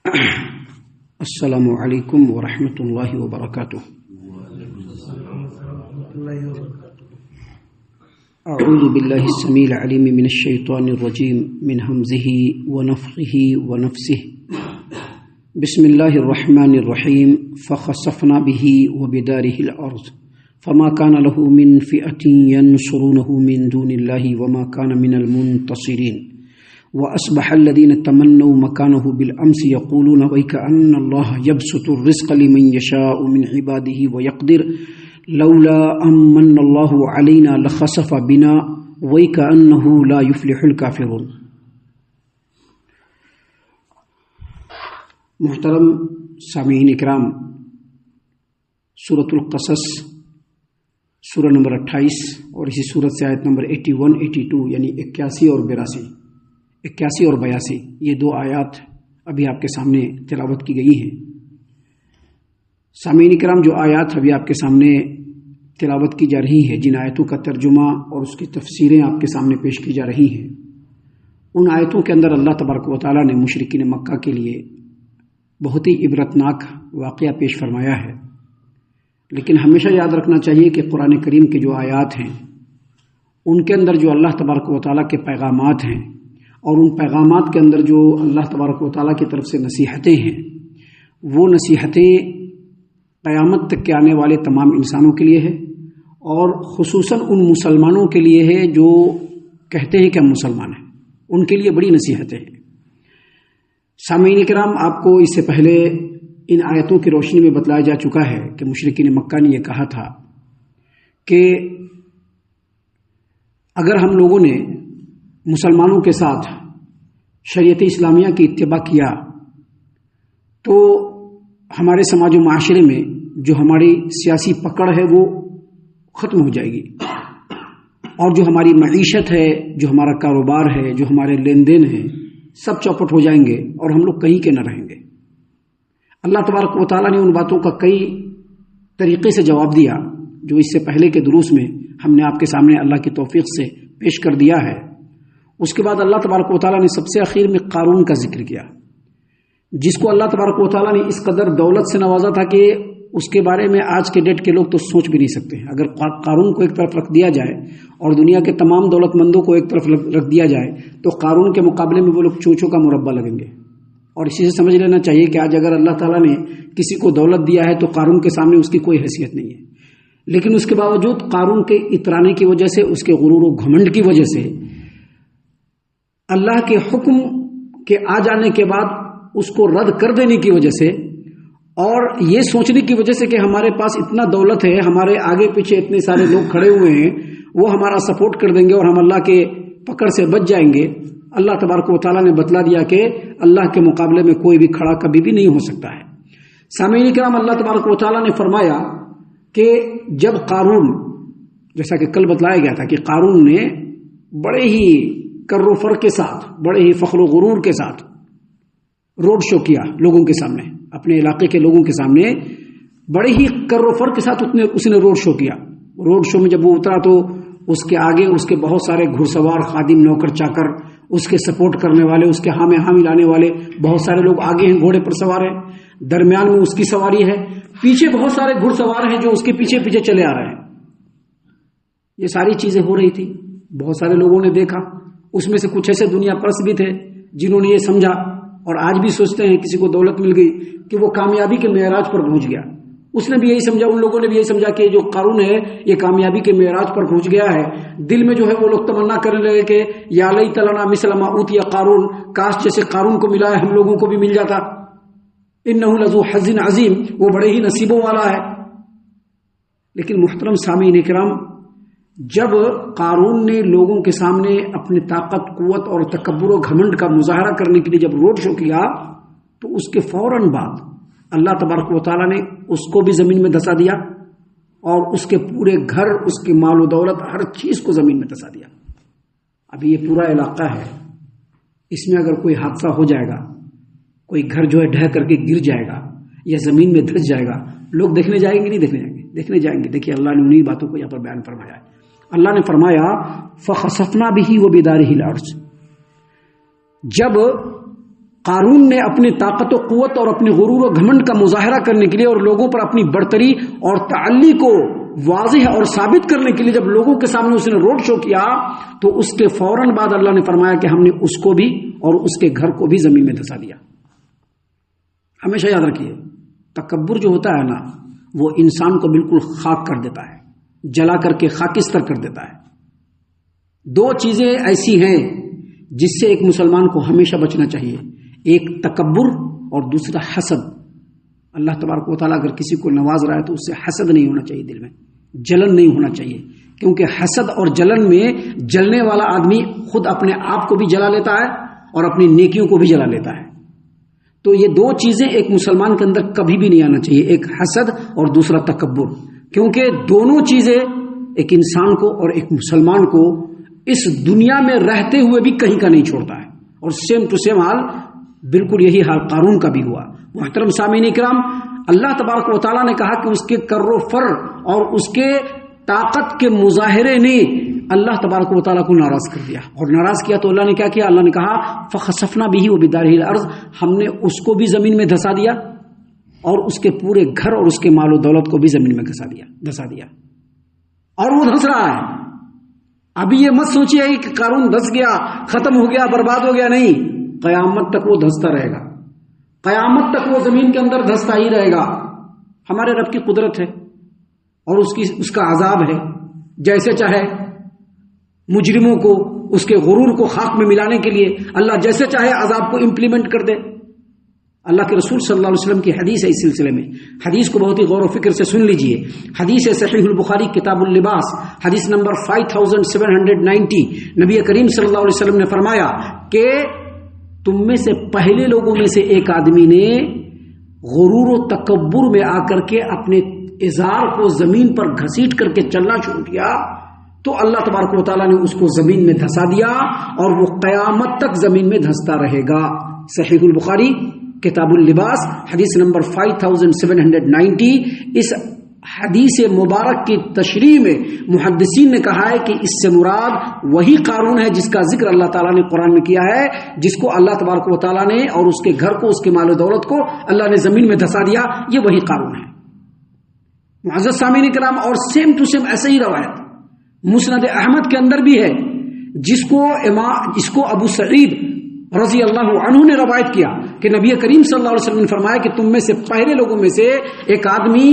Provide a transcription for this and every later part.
السلام علیکم ورحمۃ اللہ وبرکاتہ۔ اعوذ باللہ السمیع العلیم من الشیطان الرجیم من ہمزہ ونفخہ ونفثہ۔ بسم اللہ الرحمن الرحیم۔ فخسفنا به وبداره الارض فما كان له من فئة ينصرونه من دون الله وما كان من المنتصرين وأصبح الذين تمنوا مكانه بالأمس يقولون ويكأن الله يبسط الرزق لمن يشاء من عباده ويقدر لولا أمن الله علينا لخسف بنا ويكأنه لا يفلح الكافرون۔ محترم سامعین اکرام، سورۃ القصص سورہ نمبر 28 اور اسی سورت سے آیت نمبر 81 82 یعنی 81 اور 82 یہ دو آیات ابھی آپ کے سامنے تلاوت کی گئی ہیں۔ سامعین کرام، جو آیات ابھی آپ کے سامنے تلاوت کی جا رہی ہے، جن آیتوں کا ترجمہ اور اس کی تفسیریں آپ کے سامنے پیش کی جا رہی ہیں، ان آیتوں کے اندر اللہ تبارک و تعالیٰ نے مشرکین مکہ کے لیے بہت ہی عبرتناک واقعہ پیش فرمایا ہے۔ لیکن ہمیشہ یاد رکھنا چاہیے کہ قرآن کریم کے جو آیات ہیں ان کے اندر جو اللہ تبارک و تعالیٰ کے پیغامات ہیں اور ان پیغامات کے اندر جو اللہ تبارک و تعالیٰ کی طرف سے نصیحتیں ہیں، وہ نصیحتیں قیامت تک کے آنے والے تمام انسانوں کے لیے ہے، اور خصوصاً ان مسلمانوں کے لیے ہے جو کہتے ہیں کہ ہم مسلمان ہیں، ان کے لیے بڑی نصیحتیں ہیں۔ سامعین کرام، آپ کو اس سے پہلے ان آیتوں کی روشنی میں بتلایا جا چکا ہے کہ مشرکین مکہ نے یہ کہا تھا کہ اگر ہم لوگوں نے مسلمانوں کے ساتھ شریعت اسلامیہ کی اتباع کیا تو ہمارے سماج و معاشرے میں جو ہماری سیاسی پکڑ ہے وہ ختم ہو جائے گی، اور جو ہماری معیشت ہے، جو ہمارا کاروبار ہے، جو ہمارے لین دین ہیں، سب چوپٹ ہو جائیں گے اور ہم لوگ کہیں کے نہ رہیں گے۔ اللہ تبارک و تعالیٰ نے ان باتوں کا کئی طریقے سے جواب دیا جو اس سے پہلے کے دروس میں ہم نے آپ کے سامنے اللہ کی توفیق سے پیش کر دیا ہے۔ اس کے بعد اللہ تبارک و تعالیٰ نے سب سے آخر میں قارون کا ذکر کیا، جس کو اللہ تبارک و تعالیٰ نے اس قدر دولت سے نوازا تھا کہ اس کے بارے میں آج کے ڈیٹ کے لوگ تو سوچ بھی نہیں سکتے۔ اگر قارون کو ایک طرف رکھ دیا جائے اور دنیا کے تمام دولت مندوں کو ایک طرف رکھ دیا جائے تو قارون کے مقابلے میں وہ لوگ چونچوں کا مربع لگیں گے۔ اور اسی سے سمجھ لینا چاہیے کہ آج اگر اللہ تعالیٰ نے کسی کو دولت دیا ہے تو قارون کے سامنے اس کی کوئی حیثیت نہیں ہے۔ لیکن اس کے باوجود قارون کے اترانے کی وجہ سے، اس کے غرور و گھمنڈ کی وجہ سے، اللہ کے حکم کے آ جانے کے بعد اس کو رد کر دینے کی وجہ سے، اور یہ سوچنے کی وجہ سے کہ ہمارے پاس اتنا دولت ہے، ہمارے آگے پیچھے اتنے سارے لوگ کھڑے ہوئے ہیں، وہ ہمارا سپورٹ کر دیں گے اور ہم اللہ کے پکڑ سے بچ جائیں گے، اللہ تبارک و تعالیٰ نے بتلا دیا کہ اللہ کے مقابلے میں کوئی بھی کھڑا کبھی بھی نہیں ہو سکتا ہے۔ سامعین کرام، اللہ تبارک و تعالیٰ نے فرمایا کہ جب قارون، جیسا کہ کل بتلایا گیا تھا کہ قارون نے بڑے ہی کر و فر کے ساتھ، بڑے ہی فخر و غرور کے ساتھ روڈ شو کیا لوگوں کے سامنے، اپنے علاقے کے لوگوں کے سامنے بڑے ہی کر و فر کے ساتھ اس نے روڈ شو کیا۔ روڈ شو میں جب وہ اترا تو اس کے آگے اس کے بہت سارے گھڑ سوار، خادم، نوکر چاکر، اس کے سپورٹ کرنے والے، اس کے ہاں میں ہاں ملانے والے بہت سارے لوگ آگے ہیں، گھوڑے پر سوار ہیں، درمیان میں اس کی سواری ہے، پیچھے بہت سارے گھڑ سوار ہیں جو اس کے پیچھے پیچھے چلے آ رہے ہیں۔ یہ ساری چیزیں ہو رہی تھی، بہت سارے لوگوں نے دیکھا۔ اس میں سے کچھ ایسے دنیا پرست بھی تھے جنہوں نے یہ سمجھا، اور آج بھی سوچتے ہیں کسی کو دولت مل گئی کہ وہ کامیابی کے معراج پر پہنچ گیا۔ اس نے بھی یہی سمجھا، ان لوگوں نے بھی یہی سمجھا کہ جو قارون ہے یہ کامیابی کے معراج پر پہنچ گیا ہے۔ دل میں جو ہے وہ لوگ تمنا کرنے لگے کہ یا لیت لنا مثل ما اوتی قارون، کاش جیسے قارون کو ملا ہے ہم لوگوں کو بھی مل جاتا۔ انہ لذو حظ عظیم، وہ بڑے ہی نصیبوں والا ہے۔ لیکن محترم سامعین کرام، جب قارون نے لوگوں کے سامنے اپنی طاقت، قوت اور تکبر و گھمنڈ کا مظاہرہ کرنے کے لیے جب روڈ شو کیا تو اس کے فوراً بعد اللہ تبارک و تعالیٰ نے اس کو بھی زمین میں دھسا دیا، اور اس کے پورے گھر، اس کے مال و دولت، ہر چیز کو زمین میں دھسا دیا۔ ابھی یہ پورا علاقہ ہے، اس میں اگر کوئی حادثہ ہو جائے گا، کوئی گھر جو ہے ڈھہ کر کے گر جائے گا یا زمین میں دھس جائے گا، لوگ دیکھنے جائیں گے نہیں دیکھنے جائیں گے؟ دیکھنے جائیں گے۔ دیکھیے اللہ نے انہی باتوں کو یہاں پر بیان فرمایا ہے۔ اللہ نے فرمایا فخسفنا به وبداره الارض، جب قارون نے اپنی طاقت و قوت اور اپنے غرور و گھمنڈ کا مظاہرہ کرنے کے لیے اور لوگوں پر اپنی برتری اور تعلی کو واضح اور ثابت کرنے کے لیے جب لوگوں کے سامنے اس نے روڈ شو کیا تو اس کے فوراً بعد اللہ نے فرمایا کہ ہم نے اس کو بھی اور اس کے گھر کو بھی زمین میں دھسا دیا. ہمیشہ یاد رکھیے تکبر جو ہوتا ہے نا وہ انسان کو بالکل خاک کر دیتا ہے, جلا کر کے خاکستر کر دیتا ہے. دو چیزیں ایسی ہیں جس سے ایک مسلمان کو ہمیشہ بچنا چاہیے, ایک تکبر اور دوسرا حسد. اللہ تبارک و تعالیٰ اگر کسی کو نواز رہا ہے تو اس سے حسد نہیں ہونا چاہیے, دل میں جلن نہیں ہونا چاہیے, کیونکہ حسد اور جلن میں جلنے والا آدمی خود اپنے آپ کو بھی جلا لیتا ہے اور اپنی نیکیوں کو بھی جلا لیتا ہے. تو یہ دو چیزیں ایک مسلمان کے اندر کبھی بھی نہیں آنا چاہیے, ایک حسد اور دوسرا تکبر, کیونکہ دونوں چیزیں ایک انسان کو اور ایک مسلمان کو اس دنیا میں رہتے ہوئے بھی کہیں کا نہیں چھوڑتا ہے. اور سیم ٹو سیم حال بالکل یہی حال قارون کا بھی ہوا. محترم سامعین کرام, اللہ تبارک و تعالیٰ نے کہا کہ اس کے کر و فر اور اس کے طاقت کے مظاہرے نے اللہ تبارک و تعالیٰ کو ناراض کر دیا, اور ناراض کیا تو اللہ نے کیا کیا, اللہ نے کہا فخسفنا به وبداره الارض, ہم نے اس کو بھی زمین میں دھسا دیا اور اس کے پورے گھر اور اس کے مال و دولت کو بھی زمین میں دھسا دیا. اور وہ دھس رہا ہے. ابھی یہ مت سوچیے کہ قارون دھس گیا, ختم ہو گیا, برباد ہو گیا, نہیں, قیامت تک وہ دھستا رہے گا, قیامت تک وہ زمین کے اندر دھستا ہی رہے گا. ہمارے رب کی قدرت ہے اور اس کا عذاب ہے, جیسے چاہے مجرموں کو اس کے غرور کو خاک میں ملانے کے لیے اللہ جیسے چاہے عذاب کو امپلیمنٹ کر دے. اللہ کے رسول صلی اللہ علیہ وسلم کی حدیث ہے اس سلسلے میں, حدیث کو بہت ہی غور و فکر سے سن لیجئے. حدیث صحیح البخاری کتاب اللباس حدیث نمبر 5790. نبی کریم صلی اللہ علیہ وسلم نے فرمایا کہ تم میں سے پہلے لوگوں میں سے ایک آدمی نے غرور و تکبر میں آ کر کے اپنے ازار کو زمین پر گھسیٹ کر کے چلنا شروع کیا تو اللہ تبارک و تعالیٰ نے اس کو زمین میں دھسا دیا اور وہ قیامت تک زمین میں دھستا رہے گا. صحیح البخاری کتاب اللباس حدیث نمبر 5790. اس حدیث مبارک کی تشریح میں محدثین نے کہا ہے کہ اس سے مراد وہی قارون ہے جس کا ذکر اللہ تعالیٰ نے قرآن میں کیا ہے, جس کو اللہ تبارک و تعالیٰ نے اور اس کے گھر کو, اس کے مال و دولت کو اللہ نے زمین میں دھسا دیا. یہ وہی قارون ہے. معزز سامعین کرام, اور سیم ٹو سیم ایسے ہی روایت مسند احمد کے اندر بھی ہے جس کو ابو سعید رضی اللہ عنہ نے روایت کیا کہ نبی کریم صلی اللہ علیہ وسلم نے فرمایا کہ تم میں سے پہلے لوگوں میں سے ایک آدمی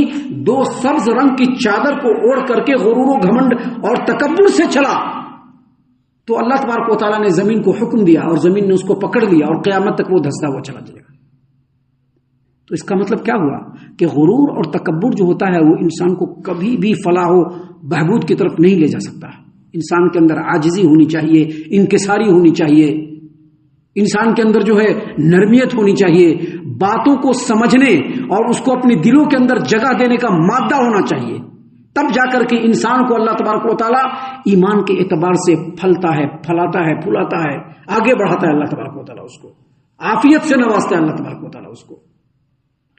دو سبز رنگ کی چادر کو اوڑھ کر کے غرور و گھمنڈ اور تکبر سے چلا تو اللہ تبارک و تعالیٰ نے زمین کو حکم دیا اور زمین نے اس کو پکڑ لیا اور قیامت تک وہ دھستا ہوا چلا جائے گا. تو اس کا مطلب کیا ہوا کہ غرور اور تکبر جو ہوتا ہے وہ انسان کو کبھی بھی فلاح و بہبود کی طرف نہیں لے جا سکتا. انسان کے اندر عاجزی ہونی چاہیے, انکساری ہونی چاہیے, انسان کے اندر جو ہے نرمیت ہونی چاہیے, باتوں کو سمجھنے اور اس کو اپنے دلوں کے اندر جگہ دینے کا مادہ ہونا چاہیے. تب جا کر کے انسان کو اللہ تبارک و تعالیٰ ایمان کے اعتبار سے پھلتا ہے, پھلاتا ہے, پھولاتا ہے, آگے بڑھاتا ہے. اللہ تبارک و تعالیٰ اس کو عافیت سے نوازتا ہے, اللہ تبارک و تعالیٰ اس کو.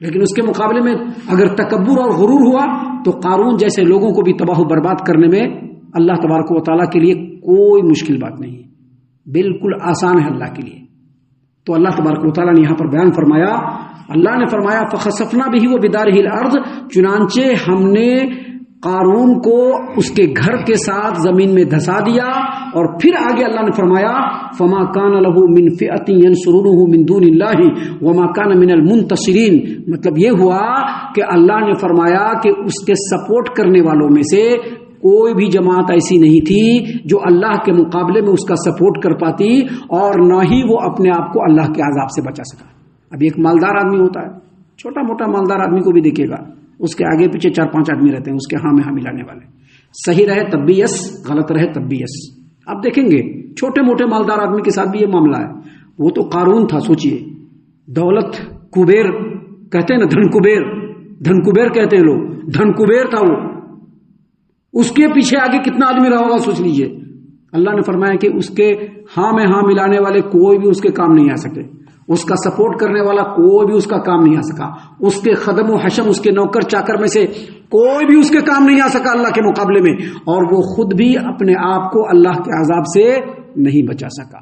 لیکن اس کے مقابلے میں اگر تکبر اور غرور ہوا تو قارون جیسے لوگوں کو بھی تباہ و برباد کرنے میں اللہ تبارک و تعالیٰ کے لیے کوئی مشکل بات نہیں ہے, بالکل آسان ہے اللہ کے لیے. تو اللہ تبارک و تعالیٰ نے یہاں پر بیان فرمایا, اللہ نے فرمایا فخسفنا به وبداره الارض, چنانچہ ہم نے قارون کو اس کے گھر کے ساتھ زمین میں دھسا دیا. اور پھر آگے اللہ نے فرمایا فما کان له من فئة ينصرونه من دون الله وما كان من المنتصرین. مطلب یہ ہوا کہ اللہ نے فرمایا کہ اس کے سپورٹ کرنے والوں میں سے کوئی بھی جماعت ایسی نہیں تھی جو اللہ کے مقابلے میں اس کا سپورٹ کر پاتی, اور نہ ہی وہ اپنے آپ کو اللہ کے عذاب سے بچا سکا. ابھی ایک مالدار آدمی ہوتا ہے, چھوٹا موٹا مالدار آدمی کو بھی دیکھے گا, اس کے آگے پیچھے 4-5 آدمی رہتے ہیں اس کے ہاں میں ہاں ملانے والے, صحیح رہے تب بھی یس, غلط رہے تب بھی یس. آپ دیکھیں گے چھوٹے موٹے مالدار آدمی کے ساتھ بھی یہ معاملہ ہے. وہ تو قارون تھا, سوچئے, دولت کبیر کہتے ہیں نا, دھن کبیر کہتے ہیں لوگ, دھن کبیر تھا وہ. اس کے پیچھے آگے کتنا آدمی رہا ہوگا سوچ لیجئے. اللہ نے فرمایا کہ اس کے ہاں میں ہاں ملانے والے کوئی بھی اس کے کام نہیں آ سکے, اس کا سپورٹ کرنے والا کوئی بھی اس کا کام نہیں آ سکا, اس کے خدم و حشم, اس کے نوکر چاکر میں سے کوئی بھی اس کے کام نہیں آ سکا اللہ کے مقابلے میں, اور وہ خود بھی اپنے آپ کو اللہ کے عذاب سے نہیں بچا سکا.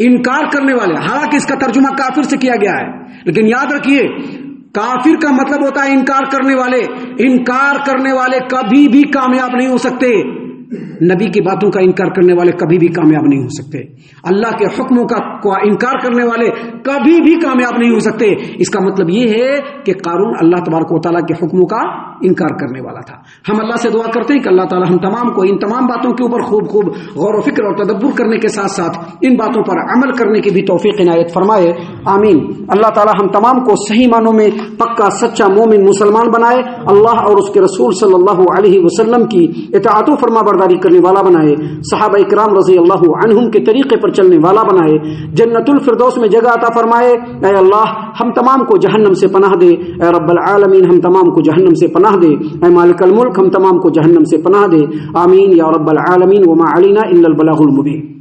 انکار کرنے والے، حالانکہ اس کا ترجمہ کافر سے کیا گیا ہے، لیکن یاد رکھیے کافر کا مطلب ہوتا ہے انکار کرنے والے۔ انکار کرنے والے کبھی بھی کامیاب نہیں ہو سکتے، نبی کی باتوں کا انکار کرنے والے کبھی بھی کامیاب نہیں ہو سکتے، اللہ کے حکموں کا انکار کرنے والے کبھی بھی کامیاب نہیں ہو سکتے۔ اس کا مطلب یہ ہے کہ قارون اللہ تبارک و تعالیٰ کے حکموں کا انکار کرنے والا تھا۔ ہم اللہ سے دعا کرتے ہیں کہ اللہ تعالیٰ ہم تمام کو ان تمام باتوں کے اوپر خوب غور و فکر اور تدبر کرنے کے ساتھ ساتھ ان باتوں پر عمل کرنے کی بھی توفیق عنایت فرمائے، آمین۔ اللہ تعالیٰ ہم تمام کو صحیح معنوں میں پکا سچا مومن مسلمان بنائے، اللہ اور اس کے رسول صلی اللہ علیہ وسلم کی اطاعت و فرما برداری کرنے والا بنائے، صحابہ اکرام رضی اللہ عنہم کے طریقے پر چلنے والا بنائے، جنت الفردوس میں جگہ عطا فرمائے۔ اے اللہ ہم تمام کو جہنم سے پناہ دے، اے رب العالمین ہم تمام کو جہنم سے پناہ دے، اے مالک الملک ہم تمام کو جہنم سے پناہ دے، آمین یا رب العالمین۔ وما علینا الا البلاغ المبین۔